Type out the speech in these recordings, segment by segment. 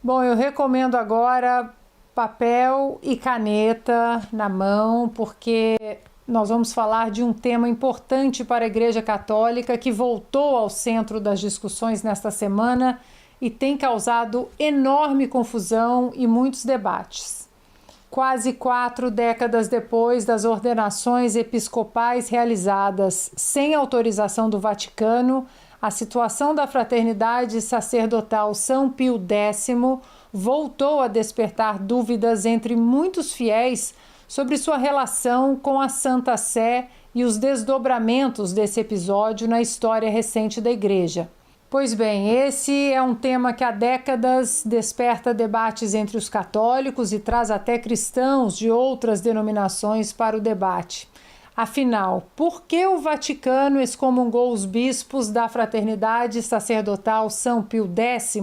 Bom, eu recomendo agora papel e caneta na mão, porque nós vamos falar de um tema importante para a Igreja Católica que voltou ao centro das discussões nesta semana e tem causado enorme confusão e muitos debates. Quase 4 décadas depois das ordenações episcopais realizadas sem autorização do Vaticano, a situação da Fraternidade Sacerdotal São Pio X voltou a despertar dúvidas entre muitos fiéis sobre sua relação com a Santa Sé e os desdobramentos desse episódio na história recente da Igreja. Pois bem, esse é um tema que há décadas desperta debates entre os católicos e traz até cristãos de outras denominações para o debate. Afinal, por que o Vaticano excomungou os bispos da Fraternidade Sacerdotal São Pio X?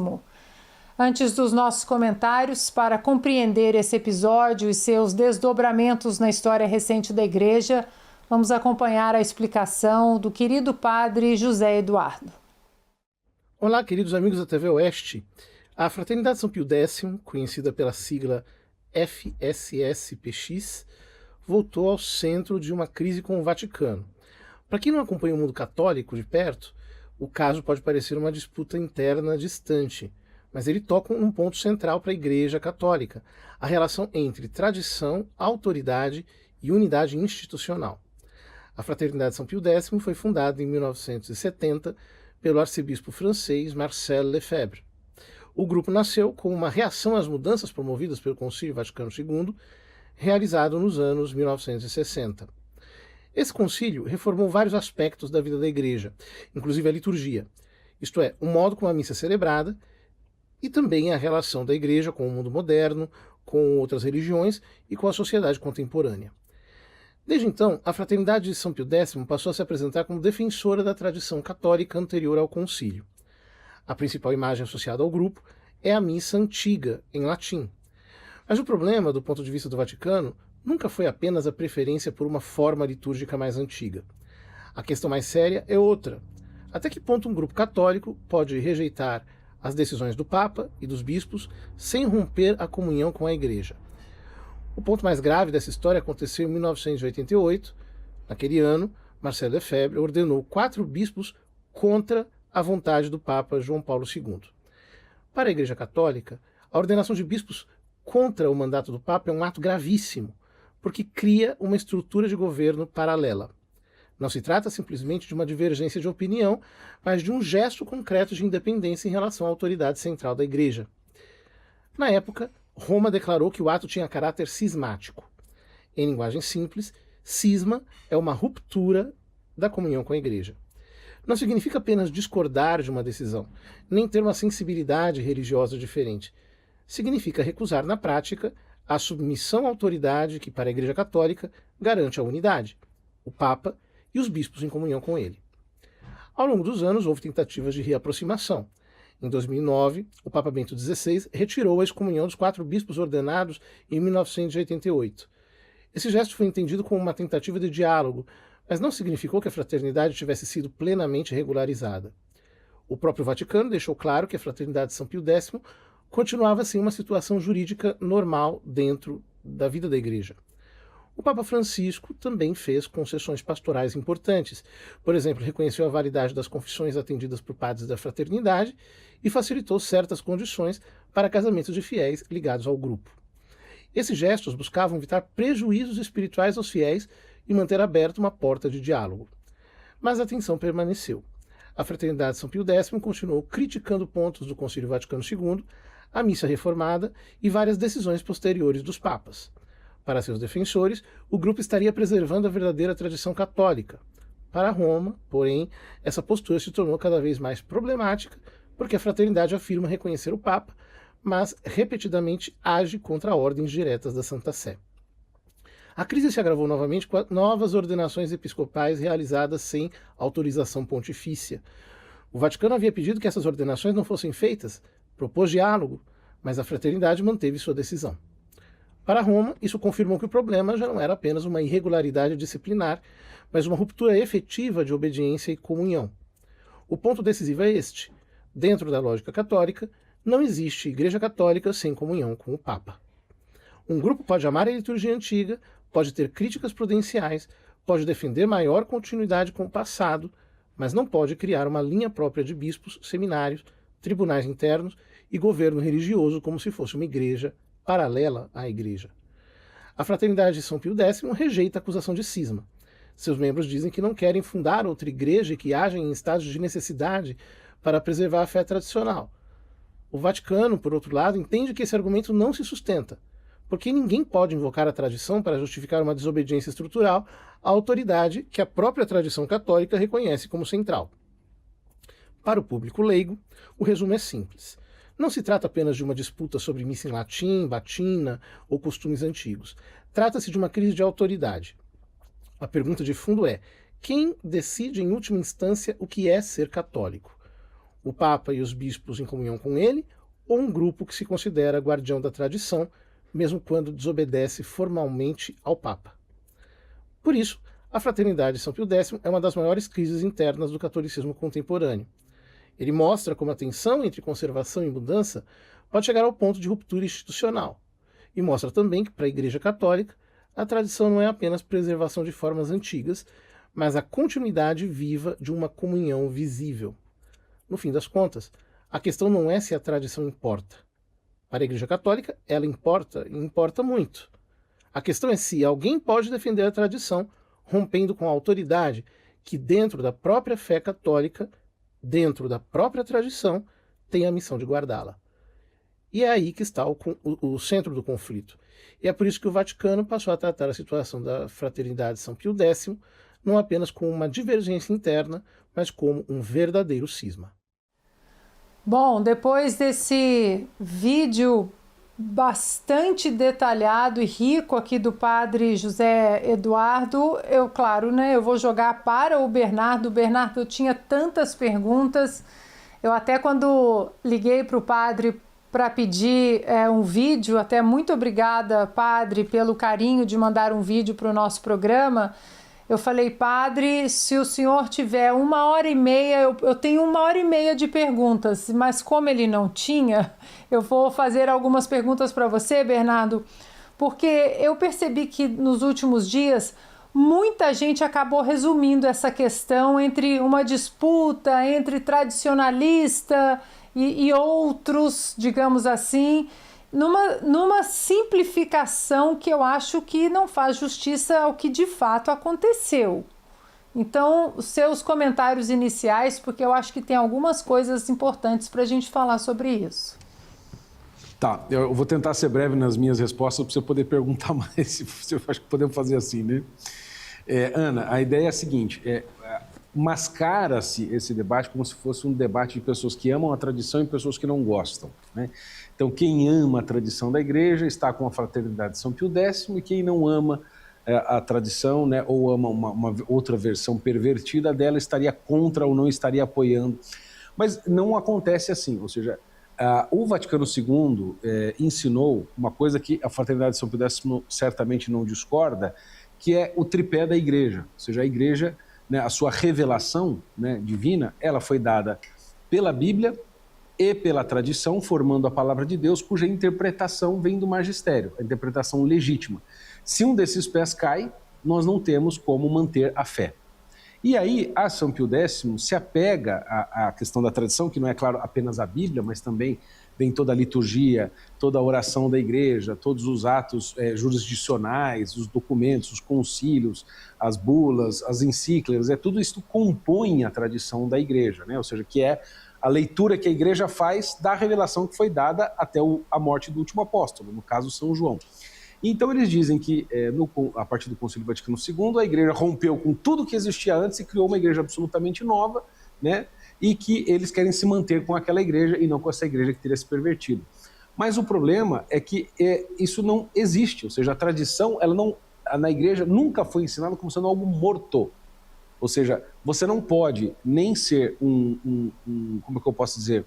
Antes dos nossos comentários, para compreender esse episódio e seus desdobramentos na história recente da Igreja, vamos acompanhar a explicação do querido padre José Eduardo. Olá, queridos amigos da TV Oeste. A Fraternidade São Pio X, conhecida pela sigla FSSPX, voltou ao centro de uma crise com o Vaticano. Para quem não acompanha o mundo católico de perto, o caso pode parecer uma disputa interna distante, mas ele toca um ponto central para a Igreja Católica, a relação entre tradição, autoridade e unidade institucional. A Fraternidade São Pio X foi fundada em 1970 pelo arcebispo francês Marcel Lefebvre. O grupo nasceu como uma reação às mudanças promovidas pelo Concílio Vaticano II, realizado nos anos 1960. Esse concílio reformou vários aspectos da vida da Igreja, inclusive a liturgia, isto é, o modo como a missa é celebrada e também a relação da Igreja com o mundo moderno, com outras religiões e com a sociedade contemporânea. Desde então, a Fraternidade de São Pio X passou a se apresentar como defensora da tradição católica anterior ao concílio. A principal imagem associada ao grupo é a missa antiga, em latim. Mas o problema, do ponto de vista do Vaticano, nunca foi apenas a preferência por uma forma litúrgica mais antiga. A questão mais séria é outra. Até que ponto um grupo católico pode rejeitar as decisões do Papa e dos bispos sem romper a comunhão com a Igreja? O ponto mais grave dessa história aconteceu em 1988. Naquele ano, Marcel Lefebvre ordenou 4 bispos contra a vontade do Papa João Paulo II. Para a Igreja Católica, a ordenação de bispos contra o mandato do Papa é um ato gravíssimo, porque cria uma estrutura de governo paralela. Não se trata simplesmente de uma divergência de opinião, mas de um gesto concreto de independência em relação à autoridade central da Igreja. Na época, Roma declarou que o ato tinha caráter cismático. Em linguagem simples, cisma é uma ruptura da comunhão com a Igreja. Não significa apenas discordar de uma decisão, nem ter uma sensibilidade religiosa diferente. Significa recusar na prática a submissão à autoridade que, para a Igreja Católica, garante a unidade, o Papa e os bispos em comunhão com ele. Ao longo dos anos, houve tentativas de reaproximação. Em 2009, o Papa Bento XVI retirou a excomunhão dos 4 bispos ordenados em 1988. Esse gesto foi entendido como uma tentativa de diálogo, mas não significou que a fraternidade tivesse sido plenamente regularizada. O próprio Vaticano deixou claro que a Fraternidade de São Pio X continuava assim uma situação jurídica normal dentro da vida da Igreja. O Papa Francisco também fez concessões pastorais importantes. Por exemplo, reconheceu a validade das confissões atendidas por padres da fraternidade e facilitou certas condições para casamentos de fiéis ligados ao grupo. Esses gestos buscavam evitar prejuízos espirituais aos fiéis e manter aberta uma porta de diálogo. Mas a tensão permaneceu. A Fraternidade São Pio X continuou criticando pontos do Concílio Vaticano II, a missa reformada e várias decisões posteriores dos papas. Para seus defensores, o grupo estaria preservando a verdadeira tradição católica. Para Roma, porém, essa postura se tornou cada vez mais problemática, porque a fraternidade afirma reconhecer o Papa, mas repetidamente age contra ordens diretas da Santa Sé. A crise se agravou novamente com novas ordenações episcopais realizadas sem autorização pontifícia. O Vaticano havia pedido que essas ordenações não fossem feitas, propôs diálogo, mas a fraternidade manteve sua decisão. Para Roma, isso confirmou que o problema já não era apenas uma irregularidade disciplinar, mas uma ruptura efetiva de obediência e comunhão. O ponto decisivo é este. Dentro da lógica católica, não existe Igreja Católica sem comunhão com o Papa. Um grupo pode amar a liturgia antiga, pode ter críticas prudenciais, pode defender maior continuidade com o passado, mas não pode criar uma linha própria de bispos, seminários, tribunais internos e governo religioso como se fosse uma igreja paralela à igreja. A Fraternidade de São Pio X rejeita a acusação de cisma. Seus membros dizem que não querem fundar outra igreja e que agem em estágios de necessidade para preservar a fé tradicional. O Vaticano, por outro lado, entende que esse argumento não se sustenta, porque ninguém pode invocar a tradição para justificar uma desobediência estrutural à autoridade que a própria tradição católica reconhece como central. Para o público leigo, o resumo é simples. Não se trata apenas de uma disputa sobre missa em latim, batina ou costumes antigos. Trata-se de uma crise de autoridade. A pergunta de fundo é: quem decide em última instância o que é ser católico? O Papa e os bispos em comunhão com ele, ou um grupo que se considera guardião da tradição, mesmo quando desobedece formalmente ao Papa? Por isso, a Fraternidade de São Pio X é uma das maiores crises internas do catolicismo contemporâneo. Ele mostra como a tensão entre conservação e mudança pode chegar ao ponto de ruptura institucional. E mostra também que, para a Igreja Católica, a tradição não é apenas preservação de formas antigas, mas a continuidade viva de uma comunhão visível. No fim das contas, a questão não é se a tradição importa. Para a Igreja Católica, ela importa e importa muito. A questão é se alguém pode defender a tradição, rompendo com a autoridade que, dentro da própria fé católica, dentro da própria tradição, tem a missão de guardá-la. E é aí que está o centro do conflito. E é por isso que o Vaticano passou a tratar a situação da Fraternidade de São Pio X não apenas como uma divergência interna, mas como um verdadeiro cisma. Bom, depois desse vídeo bastante detalhado e rico aqui do padre José Eduardo, eu vou jogar para o Bernardo. Bernardo, eu tinha tantas perguntas, eu até quando liguei para o padre para pedir um vídeo, até muito obrigada, padre, pelo carinho de mandar um vídeo para o nosso programa. Eu falei: padre, se o senhor tiver 1h30, eu tenho 1h30 de perguntas, mas como ele não tinha, eu vou fazer algumas perguntas para você, Bernardo, porque eu percebi que nos últimos dias muita gente acabou resumindo essa questão entre uma disputa entre tradicionalista e outros, digamos assim, numa simplificação que eu acho que não faz justiça ao que de fato aconteceu. Então, os seus comentários iniciais, porque eu acho que tem algumas coisas importantes para a gente falar sobre isso. Tá, eu vou tentar ser breve nas minhas respostas para você poder perguntar mais. Eu acho que podemos fazer assim, né? Ana, a ideia é a seguinte: mascara-se esse debate como se fosse um debate de pessoas que amam a tradição e pessoas que não gostam, né? Então, quem ama a tradição da igreja está com a Fraternidade de São Pio X, e quem não ama a tradição, né, ou ama uma outra versão pervertida dela, estaria contra ou não estaria apoiando. Mas não acontece assim, ou seja, o Vaticano II ensinou uma coisa que a Fraternidade de São Pio X certamente não discorda, que é o tripé da igreja, ou seja, a igreja, né, a sua revelação, né, divina, ela foi dada pela Bíblia e pela tradição, formando a palavra de Deus, cuja interpretação vem do magistério, a interpretação legítima. Se um desses pés cai, nós não temos como manter a fé. E aí, a São Pio X se apega à questão da tradição, que não é, claro, apenas a Bíblia, mas também vem toda a liturgia, toda a oração da igreja, todos os atos jurisdicionais, os documentos, os concílios, as bulas, as encíclicas, tudo isso compõe a tradição da igreja, né? Ou seja, que é a leitura que a igreja faz da revelação que foi dada até a morte do último apóstolo, no caso São João. Então eles dizem que a partir do Concílio Vaticano II, a igreja rompeu com tudo que existia antes e criou uma igreja absolutamente nova, né? E que eles querem se manter com aquela igreja e não com essa igreja que teria se pervertido. Mas o problema é que isso não existe, ou seja, a tradição na igreja nunca foi ensinada como sendo algo morto. Ou seja, você não pode nem ser como é que eu posso dizer,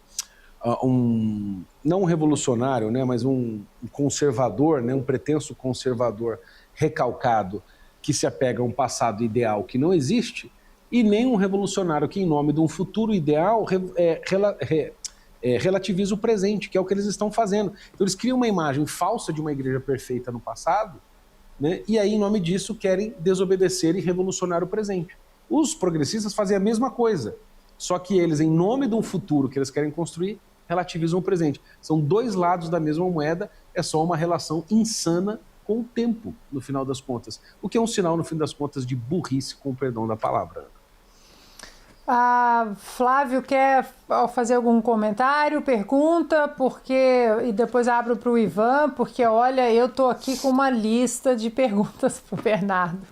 não um revolucionário, né, mas um conservador, né, um pretenso conservador recalcado que se apega a um passado ideal que não existe, e nem um revolucionário que, em nome de um futuro ideal, relativiza o presente, que é o que eles estão fazendo. Então eles criam uma imagem falsa de uma igreja perfeita no passado, né? E aí, em nome disso, querem desobedecer e revolucionar o presente. Os progressistas fazem a mesma coisa, só que eles, em nome de um futuro que eles querem construir, relativizam o presente. São dois lados da mesma moeda, é só uma relação insana com o tempo, no final das contas. O que é um sinal, no fim das contas, de burrice, com o perdão da palavra. Flávio quer fazer algum comentário, pergunta, e depois abro para o Ivan, porque olha, eu estou aqui com uma lista de perguntas para o Bernardo.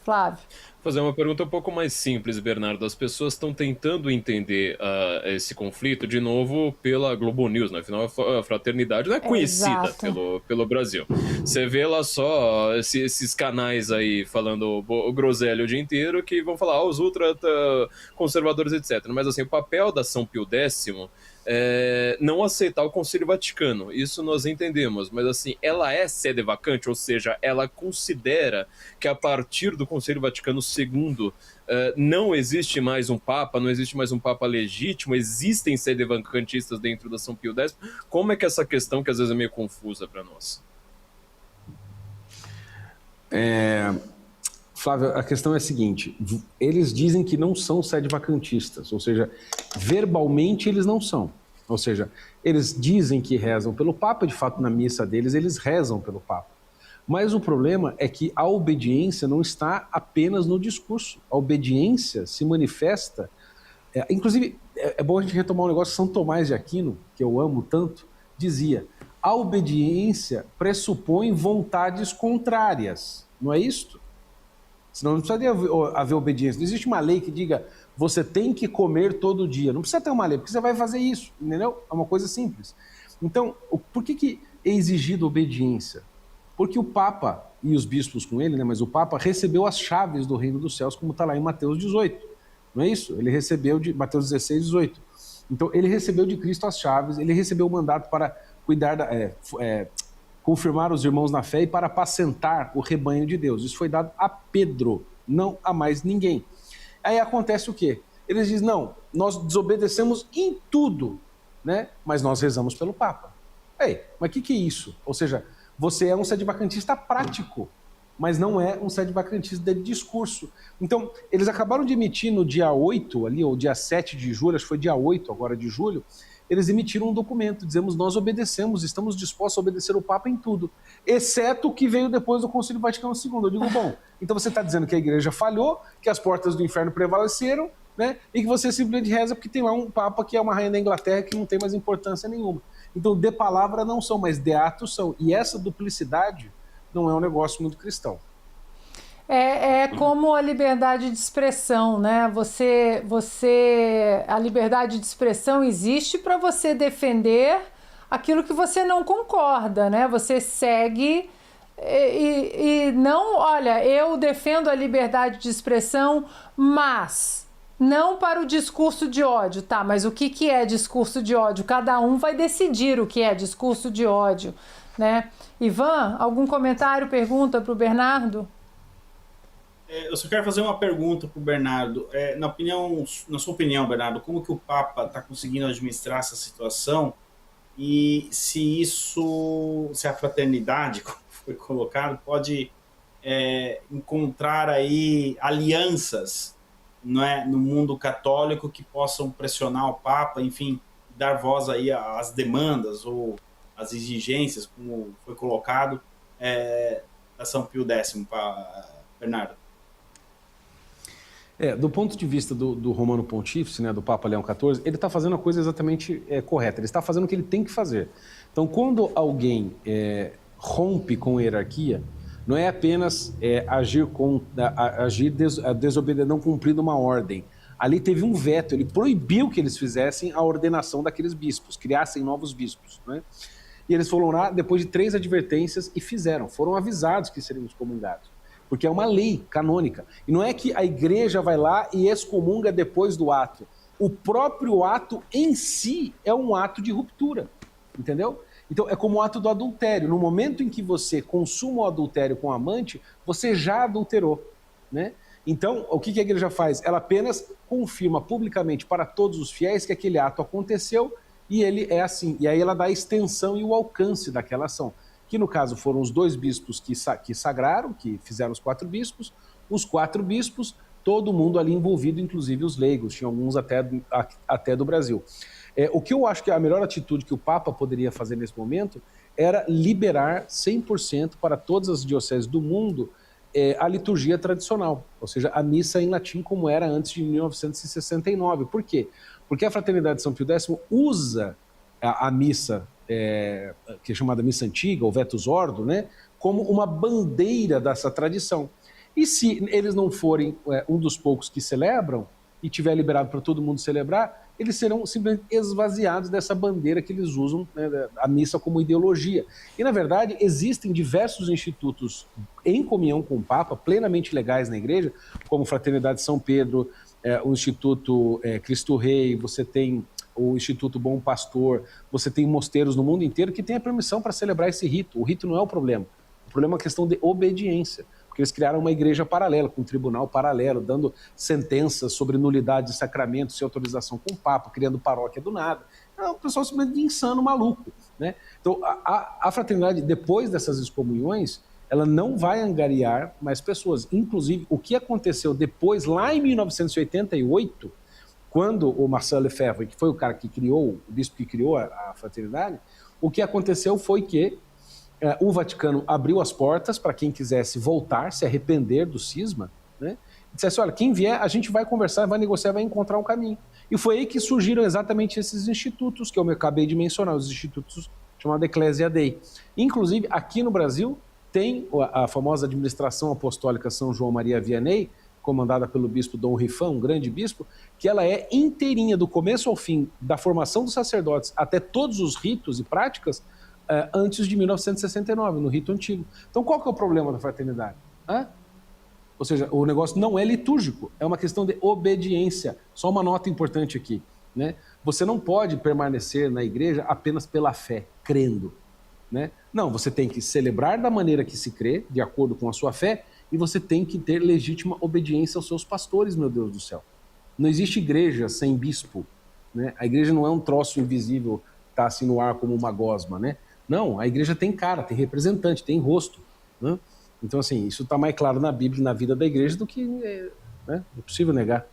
Flávio. Vou fazer uma pergunta um pouco mais simples, Bernardo. As pessoas estão tentando entender esse conflito, de novo, pela Globo News, né? Afinal, a fraternidade não é conhecida pelo Brasil. Você vê lá só esses canais aí falando groselha o dia inteiro, que vão falar os ultra-conservadores, etc. Mas assim, o papel da São Pio X é não aceitar o Concílio Vaticano. Isso nós entendemos, mas assim, ela é sede vacante, ou seja, ela considera que a partir do Concílio Vaticano II não existe mais um Papa, não existe mais um Papa legítimo, existem sede vacantistas dentro da São Pio X. Como é que essa questão, que às vezes é meio confusa para nós? Flávio, a questão é a seguinte, eles dizem que não são sede-vacantistas, ou seja, verbalmente eles não são. Ou seja, eles dizem que rezam pelo Papa, de fato na missa deles eles rezam pelo Papa. Mas o problema é que a obediência não está apenas no discurso. A obediência se manifesta... inclusive, é bom a gente retomar um negócio que São Tomás de Aquino, que eu amo tanto, dizia: a obediência pressupõe vontades contrárias. Não é isto? Senão não precisa haver obediência. Não existe uma lei que diga você tem que comer todo dia. Não precisa ter uma lei, porque você vai fazer isso, entendeu? É uma coisa simples. Então, por que é exigido obediência? Porque o Papa e os bispos com ele, né, mas o Papa recebeu as chaves do reino dos céus, como está lá em Mateus 18. Não é isso? Ele recebeu de Mateus 16, 18. Então, ele recebeu de Cristo as chaves, ele recebeu o mandato para cuidar confirmar os irmãos na fé e para apacentar o rebanho de Deus. Isso foi dado a Pedro, não a mais ninguém. Aí acontece o quê? Eles dizem, não, nós desobedecemos em tudo, né? Mas nós rezamos pelo Papa. Ei, mas o que é isso? Ou seja, você é um sede-vacantista prático, mas não é um sede-vacantista de discurso. Então, eles acabaram de emitir no dia 8, ali, ou dia 7 de julho, acho que foi dia 8 agora de julho, eles emitiram um documento, dizemos, nós obedecemos, estamos dispostos a obedecer o Papa em tudo, exceto o que veio depois do Concílio Vaticano II. Eu digo, bom, então você está dizendo que a igreja falhou, que as portas do inferno prevaleceram, né, e que você simplesmente reza porque tem lá um Papa que é uma rainha da Inglaterra que não tem mais importância nenhuma. Então, de palavra não são, mas de atos são. E essa duplicidade não é um negócio muito cristão. É como a liberdade de expressão, né? A liberdade de expressão existe para você defender aquilo que você não concorda, né? Você segue e não, olha, eu defendo a liberdade de expressão, mas não para o discurso de ódio, tá? Mas o que é discurso de ódio? Cada um vai decidir o que é discurso de ódio, né? Ivan, algum comentário, pergunta para o Bernardo? Eu só quero fazer uma pergunta para o Bernardo. Na sua opinião, Bernardo, como que o Papa está conseguindo administrar essa situação e se a fraternidade, como foi colocado, pode encontrar aí alianças, não é, no mundo católico que possam pressionar o Papa, enfim, dar voz aí às demandas ou às exigências, como foi colocado, da São Pio X, Bernardo? Do ponto de vista do Romano Pontífice, né, do Papa Leão XIV, ele está fazendo a coisa exatamente correta, ele está fazendo o que ele tem que fazer. Então, quando alguém rompe com a hierarquia, não é apenas não cumprindo uma ordem. Ali teve um veto, ele proibiu que eles fizessem a ordenação daqueles bispos, criassem novos bispos, né? E eles foram lá depois de 3 advertências e fizeram, foram avisados que seriam excomungados. Porque é uma lei canônica. E não é que a igreja vai lá e excomunga depois do ato. O próprio ato em si é um ato de ruptura, entendeu? Então é como o ato do adultério. No momento em que você consuma o adultério com o amante, você já adulterou, né? Então, o que a igreja faz? Ela apenas confirma publicamente para todos os fiéis que aquele ato aconteceu e ele é assim. E aí ela dá a extensão e o alcance daquela ação, que no caso foram os 2 bispos que sagraram, que fizeram os 4 bispos, os 4 bispos, todo mundo ali envolvido, inclusive os leigos, tinha alguns até do Brasil. O que eu acho que a melhor atitude que o Papa poderia fazer nesse momento era liberar 100% para todas as dioceses do mundo a liturgia tradicional, ou seja, a missa em latim como era antes de 1969. Por quê? Porque a Fraternidade de São Pio X usa a missa, que é chamada missa antiga, ou Vetus Ordo, né, como uma bandeira dessa tradição. E se eles não forem um dos poucos que celebram, e tiver liberado para todo mundo celebrar, eles serão simplesmente esvaziados dessa bandeira que eles usam, né, a missa como ideologia. E, na verdade, existem diversos institutos em comunhão com o Papa, plenamente legais na igreja, como Fraternidade de São Pedro, o Instituto Cristo Rei, você tem o Instituto Bom Pastor, você tem mosteiros no mundo inteiro que têm a permissão para celebrar esse rito. O rito não é o problema é uma questão de obediência. Porque eles criaram uma igreja paralela, com um tribunal paralelo, dando sentenças sobre nulidade de sacramentos, sem autorização com o Papa, criando paróquia do nada. É um pessoal simplesmente insano, maluco, né? Então, a fraternidade, depois dessas excomunhões, ela não vai angariar mais pessoas. Inclusive, o que aconteceu depois, lá em 1988, quando o Marcel Lefebvre, que foi o cara que criou, o bispo que criou a fraternidade, o que aconteceu foi que o Vaticano abriu as portas para quem quisesse voltar, se arrepender do cisma, né? E dissesse, olha, quem vier, a gente vai conversar, vai negociar, vai encontrar um caminho. E foi aí que surgiram exatamente esses institutos que eu acabei de mencionar, os institutos chamados Ecclesia Dei. Inclusive, aqui no Brasil, tem a famosa administração apostólica São João Maria Vianney, comandada pelo bispo Dom Rifão, um grande bispo, que ela é inteirinha, do começo ao fim, da formação dos sacerdotes até todos os ritos e práticas, antes de 1969, no rito antigo. Então, qual que é o problema da fraternidade? Ou seja, o negócio não é litúrgico, é uma questão de obediência. Só uma nota importante aqui, né? Você não pode permanecer na igreja apenas pela fé, crendo, né? Não, você tem que celebrar da maneira que se crê, de acordo com a sua fé, e você tem que ter legítima obediência aos seus pastores, meu Deus do céu. Não existe igreja sem bispo, né? A igreja não é um troço invisível, tá assim no ar como uma gosma, né? Não, a igreja tem cara, tem representante, tem rosto, né? Então, assim, isso está mais claro na Bíblia e na vida da igreja do que, né, é possível negar.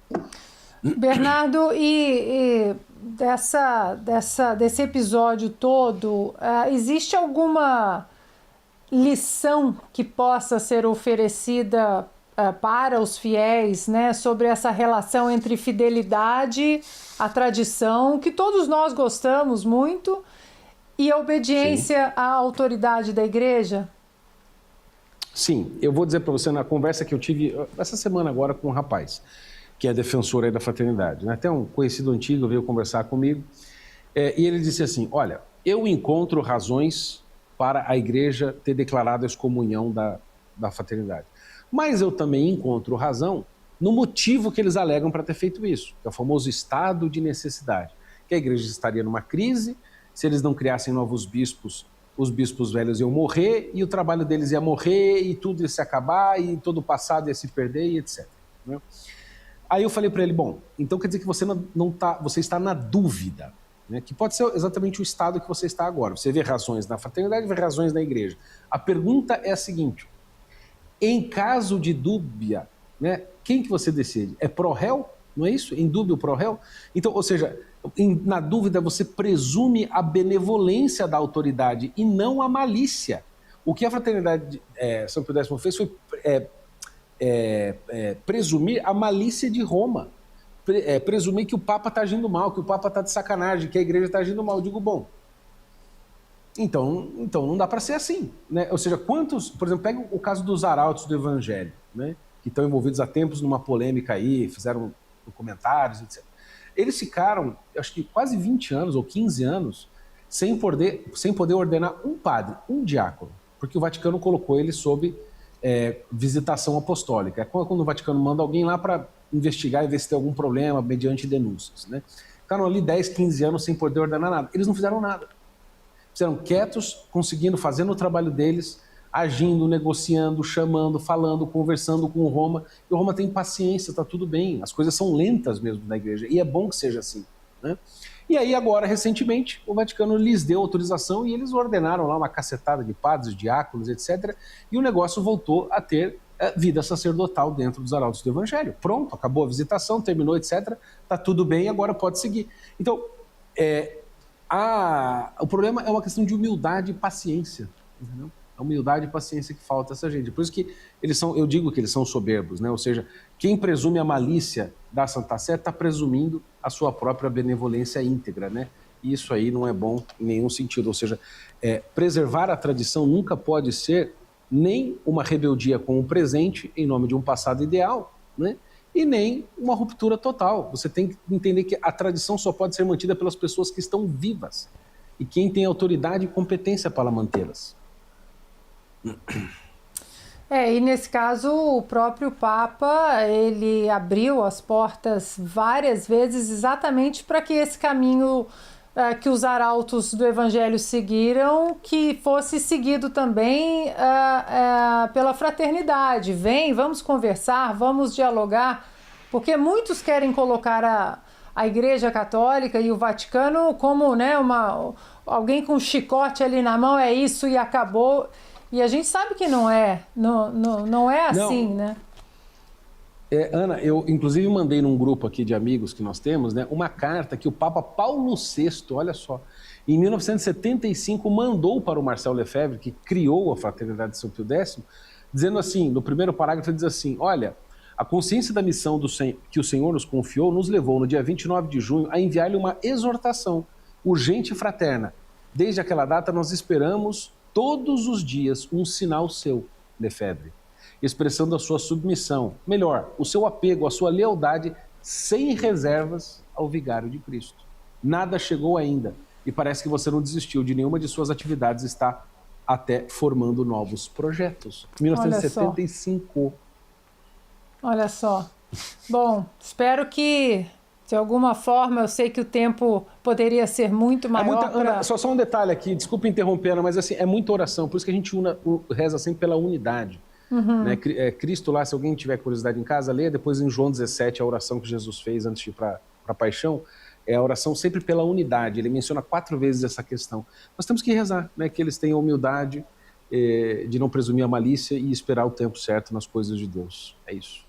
Bernardo, desse episódio todo, existe alguma lição que possa ser oferecida para os fiéis, né, sobre essa relação entre fidelidade à tradição, que todos nós gostamos muito, e a obediência à autoridade da igreja? Sim, eu vou dizer para você, na conversa que eu tive essa semana agora com um rapaz, que é defensor aí da fraternidade, né? Até um conhecido antigo veio conversar comigo, e ele disse assim, olha, eu encontro razões para a igreja ter declarado a excomunhão da fraternidade, mas eu também encontro razão no motivo que eles alegam para ter feito isso, que é o famoso estado de necessidade, que a igreja estaria numa crise. Se eles não criassem novos bispos, os bispos velhos iam morrer, e o trabalho deles ia morrer, e tudo ia se acabar, e todo o passado ia se perder, e etc. Né? Aí eu falei para ele, bom, então quer dizer que você está na dúvida, né? Que pode ser exatamente o estado que você está agora. Você vê razões na fraternidade, vê razões na igreja. A pergunta é a seguinte, em caso de dúvida, né, quem que você decide? É pró-réu? Não é isso? Em dúvida, pró-réu? Então, ou seja, na dúvida você presume a benevolência da autoridade e não a malícia. O que a fraternidade São Pio X fez foi presumir a malícia de Roma, presumir que o Papa está agindo mal, que o Papa está de sacanagem, que a igreja está agindo mal. Eu digo, bom, então não dá para ser assim, né? Ou seja, quantos, por exemplo, pega o caso dos arautos do Evangelho, né? Que estão envolvidos há tempos numa polêmica aí, fizeram comentários, etc. Eles ficaram, acho que quase 20 anos ou 15 anos sem poder ordenar um padre, um diácono, porque o Vaticano colocou ele sob visitação apostólica. É quando o Vaticano manda alguém lá para investigar e ver se tem algum problema mediante denúncias, né? Ficaram ali 10, 15 anos sem poder ordenar nada. Eles não fizeram nada. Fizeram quietos, conseguindo, fazendo o trabalho deles, agindo, negociando, chamando, falando, conversando com Roma. E Roma tem paciência, está tudo bem. As coisas são lentas mesmo na igreja. E é bom que seja assim, né? E aí agora, recentemente, o Vaticano lhes deu autorização e eles ordenaram lá uma cacetada de padres, diáconos, etc. E o negócio voltou a ter vida sacerdotal dentro dos arautos do Evangelho. Pronto, acabou a visitação, terminou, etc. Está tudo bem, agora pode seguir. Então, o problema é uma questão de humildade e paciência, entendeu? A humildade e paciência que falta essa gente. Por isso que eu digo que eles são soberbos, né? Ou seja, quem presume a malícia da Santa Sé está presumindo a sua própria benevolência íntegra, né? E isso aí não é bom em nenhum sentido. Ou seja, preservar a tradição nunca pode ser nem uma rebeldia com o presente em nome de um passado ideal, né? E nem uma ruptura total. Você tem que entender que a tradição só pode ser mantida pelas pessoas que estão vivas e quem tem autoridade e competência para mantê-las. E nesse caso o próprio Papa, ele abriu as portas várias vezes exatamente para que esse caminho que os arautos do Evangelho seguiram, que fosse seguido também pela fraternidade. Vamos conversar, vamos dialogar, porque muitos querem colocar a Igreja Católica e o Vaticano como, né, alguém com um chicote ali na mão, é isso e acabou. E a gente sabe que não é assim, né? Ana, eu inclusive mandei num grupo aqui de amigos que nós temos, né, uma carta que o Papa Paulo VI, olha só, em 1975 mandou para o Marcel Lefebvre, que criou a Fraternidade de São Pio X, dizendo assim, no primeiro parágrafo ele diz assim, olha, a consciência da missão que o Senhor nos confiou nos levou no dia 29 de junho a enviar-lhe uma exortação urgente e fraterna. Desde aquela data nós esperamos todos os dias um sinal seu, Lefebvre, expressando a sua submissão, melhor, o seu apego, a sua lealdade, sem reservas ao vigário de Cristo. Nada chegou ainda e parece que você não desistiu de nenhuma de suas atividades, está até formando novos projetos. 1975. Olha só. Bom, espero que de alguma forma, eu sei que o tempo poderia ser muito maior. Ana, só um detalhe aqui, desculpa interromper, Ana, mas assim, é muita oração, por isso que a gente reza sempre pela unidade. Uhum. Né? Cristo lá, se alguém tiver curiosidade em casa, leia depois em João 17 a oração que Jesus fez antes de ir para a paixão, é a oração sempre pela unidade, ele menciona 4 vezes essa questão. Nós temos que rezar, né? Que eles tenham humildade de não presumir a malícia e esperar o tempo certo nas coisas de Deus. É isso.